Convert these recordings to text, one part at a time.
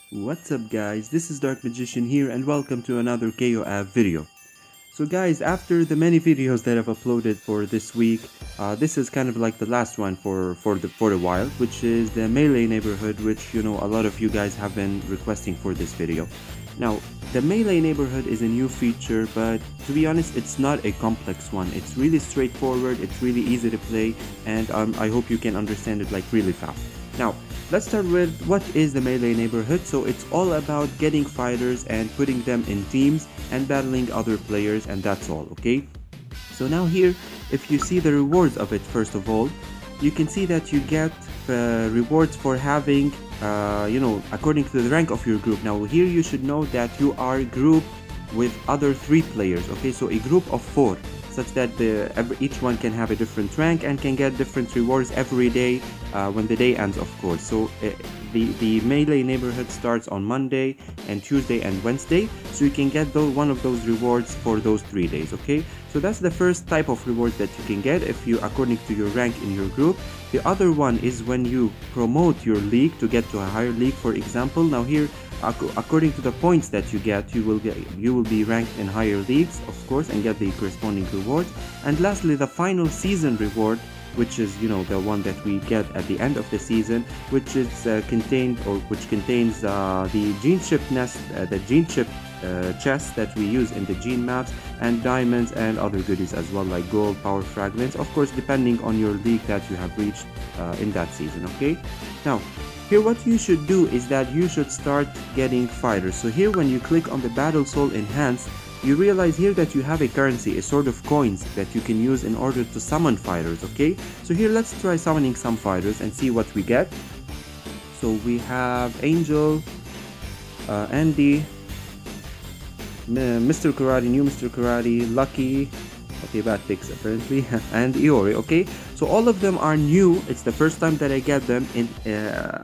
What's up guys, this is Dark Magician here and welcome to another KOF video. So guys, after the many videos that I've uploaded for this week, this is kind of like the last one for a while, which is the Melee neighborhood, which a lot of you guys have been requesting for this video. Now, the Melee neighborhood is a new feature, but to be honest, it's not a complex one. It's really straightforward, it's really easy to play, and I hope you can understand it like really fast. Now, let's start with what is the Melee neighborhood. So it's all about getting fighters and putting them in teams and battling other players, and that's all, okay? So now here, if you see the rewards of it, first of all, you can see that you get rewards for having, according to the rank of your group. Now here you should know that you are grouped with other 3 players, okay? So a group of 4, such that each one can have a different rank and can get different rewards every day when the day ends, of course. So the Melee neighborhood starts on Monday and Tuesday and Wednesday, so you can get one of those rewards for those 3 days, okay? So that's the first type of rewards that you can get if you according to your rank in your group. The other one is when you promote your league to get to a higher league, for example. Now here, according to the points that you get, you will be ranked in higher leagues, of course, and get the corresponding rewards. And lastly, the final season reward, which is the one that we get at the end of the season, which is contains the gene chip nest, the gene chip chests that we use in the gene maps, and diamonds and other goodies as well, like gold, power fragments, of course, depending on your league that you have reached in that season, okay? Now here, what you should do is that you should start getting fighters. So here, when you click on the Battle Soul Enhance, you realize here that you have a currency, a sort of coins that you can use in order to summon fighters, okay? So here, let's try summoning some fighters and see what we get. So we have Angel, Andy, Mr. Karate, new Mr. Karate, Lucky, okay, bad picks apparently, and Iori, okay? So all of them are new. It's the first time that I get them,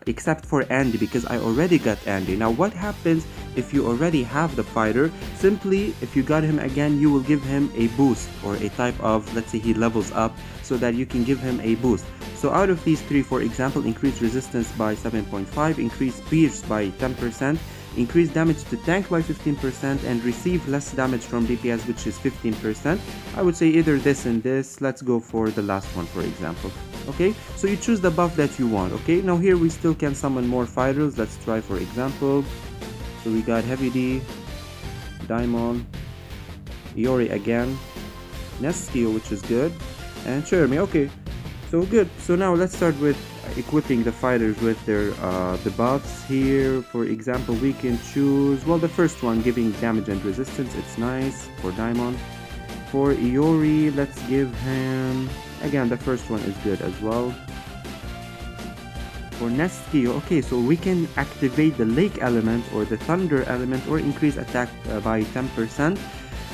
except for Andy, because I already got Andy. Now what happens if you already have the fighter? Simply, if you got him again, you will give him a boost, or a type of, let's say he levels up, so that you can give him a boost. So out of these 3, for example, increase resistance by 7.5, increase pierce by 10%, increase damage to tank by 15%, and receive less damage from DPS, which is 15%. I would say either this and this. Let's go for the last one, for example. Okay, so you choose the buff that you want. Okay, now here we still can summon more fighters. Let's try, for example. So we got Heavy D, Daimon, Iori again, Nestio, which is good, and Chermi. Okay, so good. So now let's start with equipping the fighters with their the buffs. Here, for example, we can choose, well, the first one, giving damage and resistance. It's nice for Daimon. For Iori, let's give him, again, the first one is good as well. For Nestio, okay, so we can activate the lake element or the thunder element, or increase attack by 10%.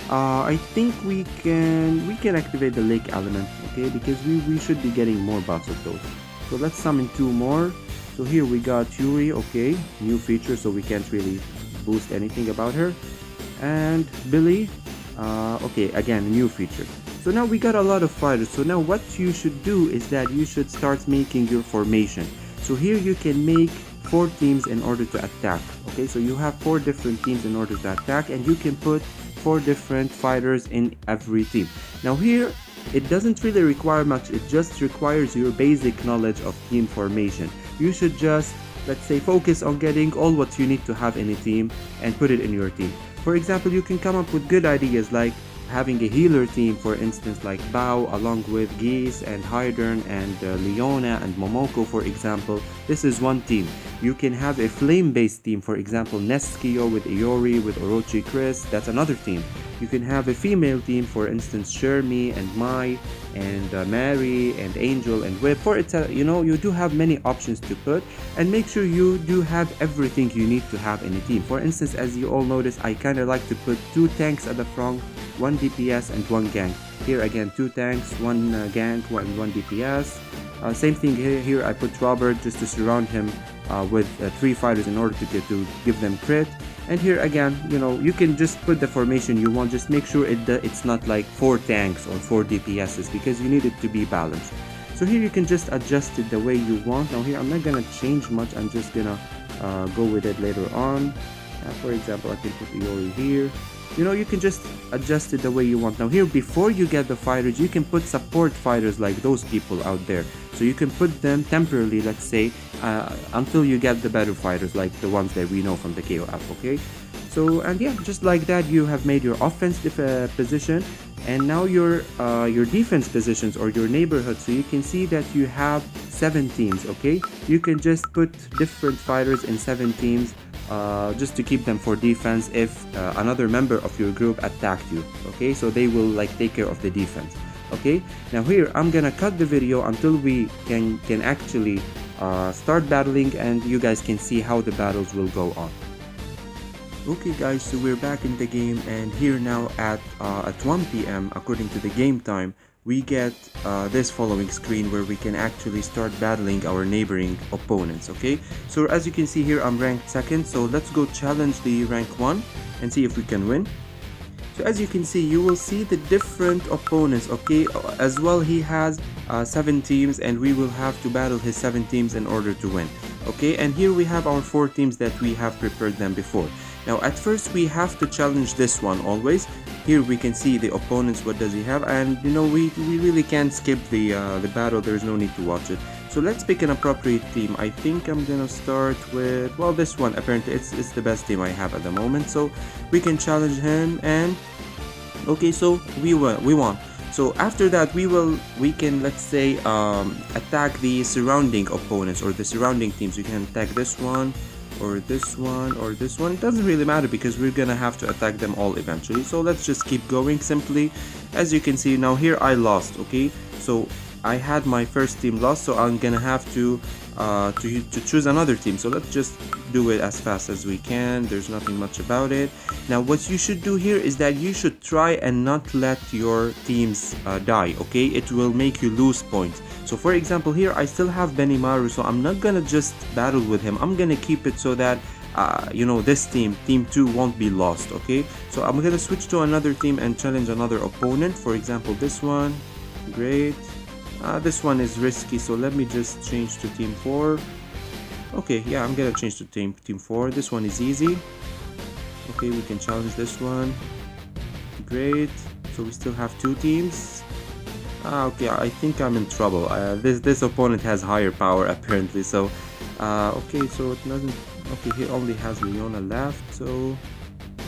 I think we can activate the lake element, okay, because we should be getting more buffs of those. So let's summon 2 more. So here we got Yuri, okay, new feature, so we can't really boost anything about her. And Billy, okay, again, new feature. So now we got a lot of fighters. So now what you should do is that you should start making your formation. So here you can make 4 teams in order to attack, okay? So you have 4 different teams in order to attack, and you can put 4 different fighters in every team. Now here, it doesn't really require much. It just requires your basic knowledge of team formation. You should just, let's say, focus on getting all what you need to have in a team and put it in your team. For example, you can come up with good ideas like having a healer team, for instance, like Bao, along with Geese and Hydern and Leona and Momoko, for example. This is one team. You can have a flame-based team, for example, Nestio with Iori, with Orochi Chris. That's another team. You can have a female team, for instance, Shermie and Mai and Mary and Angel and Whip. For it's you do have many options to put, and make sure you do have everything you need to have in a team. For instance, as you all notice, I kind of like to put 2 tanks at the front, 1 DPS and 1 gank. Here again, 2 tanks, 1 gank, 1 DPS. Same thing here. I put Robert just to surround him with 3 fighters in order to give them crit. And here again, you can just put the formation you want. Just make sure it's not like 4 tanks or 4 DPSs, because you need it to be balanced. So here you can just adjust it the way you want. Now here I'm not gonna change much. I'm just gonna go with it later on. For example, I can put Iori here. You know, you can just adjust it the way you want. Now here, before you get the fighters, you can put support fighters like those people out there. So you can put them temporarily, let's say, until you get the better fighters like the ones that we know from the KOF, okay? So, and yeah, just like that, you have made your offensive position, and now your defense positions or your neighborhood. So you can see that you have 7 teams, okay? You can just put different fighters in 7 teams just to keep them for defense if another member of your group attacked you, okay? So they will like take care of the defense, okay? Now here, I'm gonna cut the video until we can actually start battling, and you guys can see how the battles will go on. Okay guys, so we're back in the game, and here now at 1 PM according to the game time, we get this following screen where we can actually start battling our neighboring opponents, okay? So as you can see here, I'm ranked 2nd, so let's go challenge the rank 1 and see if we can win. So as you can see, you will see the different opponents, okay? As well, he has 7 teams, and we will have to battle his 7 teams in order to win, okay? And here we have our 4 teams that we have prepared them before. Now at first we have to challenge this one always. Here we can see the opponents, what does he have, and you know, we really can't skip the battle. There's no need to watch it. So let's pick an appropriate team. I think I'm gonna start with, well, this one. Apparently it's the best team I have at the moment, so we can challenge him. And okay, so we won. So after that we can, let's say, attack the surrounding opponents or the surrounding teams. You can attack this one or this one or this one. It doesn't really matter because we're gonna have to attack them all eventually. So let's just keep going simply. As you can see now, here I lost, okay? So I had my first team lost, so I'm gonna have to choose another team. So let's just do it as fast as we can. There's nothing much about it. Now what you should do here is that you should try and not let your teams die, okay? It will make you lose points. So for example, here I still have Benimaru, so I'm not gonna just battle with him. I'm gonna keep it so that you know, this team 2 won't be lost, okay? So I'm gonna switch to another team and challenge another opponent. For example, this one. Great. This one is risky, so let me just change to team 4. Okay, yeah, I'm gonna change to team 4. This one is easy. Okay, we can challenge this one. Great. So we still have 2 teams. Okay, I think I'm in trouble. This opponent has higher power apparently. So okay, so it doesn't. Okay, he only has Leona left. So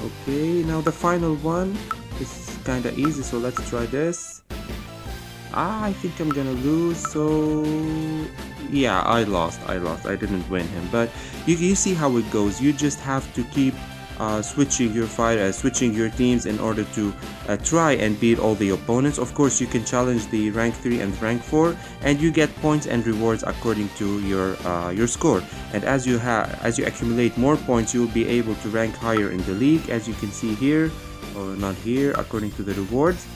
okay, now the final one is kind of easy. So let's try this. I think I'm gonna lose, so yeah, I lost. I didn't win him, but you see how it goes. You just have to keep switching your teams in order to try and beat all the opponents. Of course, you can challenge the rank 3 and rank 4, and you get points and rewards according to your score. And as you accumulate more points, you will be able to rank higher in the league, as you can see here, or not here, according to the rewards.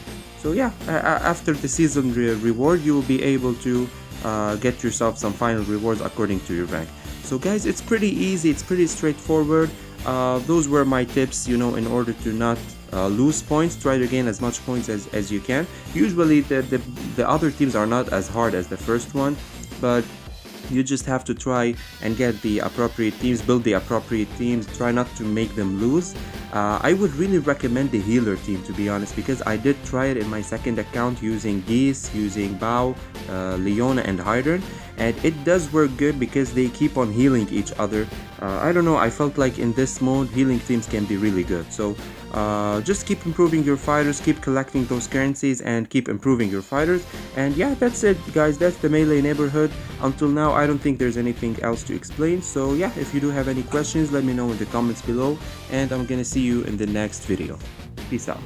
So yeah, after the season reward, you will be able to get yourself some final rewards according to your rank. So guys, it's pretty easy, it's pretty straightforward. Those were my tips, you know, in order to not lose points. Try to gain as much points as you can. Usually the other teams are not as hard as the first one, but you just have to try and get the appropriate teams, build the appropriate teams, try not to make them lose. I would really recommend the healer team, to be honest, because I did try it in my second account using Geese, using Bao, Leona and Hydran, and it does work good because they keep on healing each other. I don't know, I felt like in this mode healing teams can be really good. So just keep improving your fighters, keep collecting those currencies and keep improving your fighters. And yeah, that's it guys, that's the melee neighborhood. Until now, I don't think there's anything else to explain. So yeah, if you do have any questions, let me know in the comments below, and I'm gonna see you in the next video. Peace out.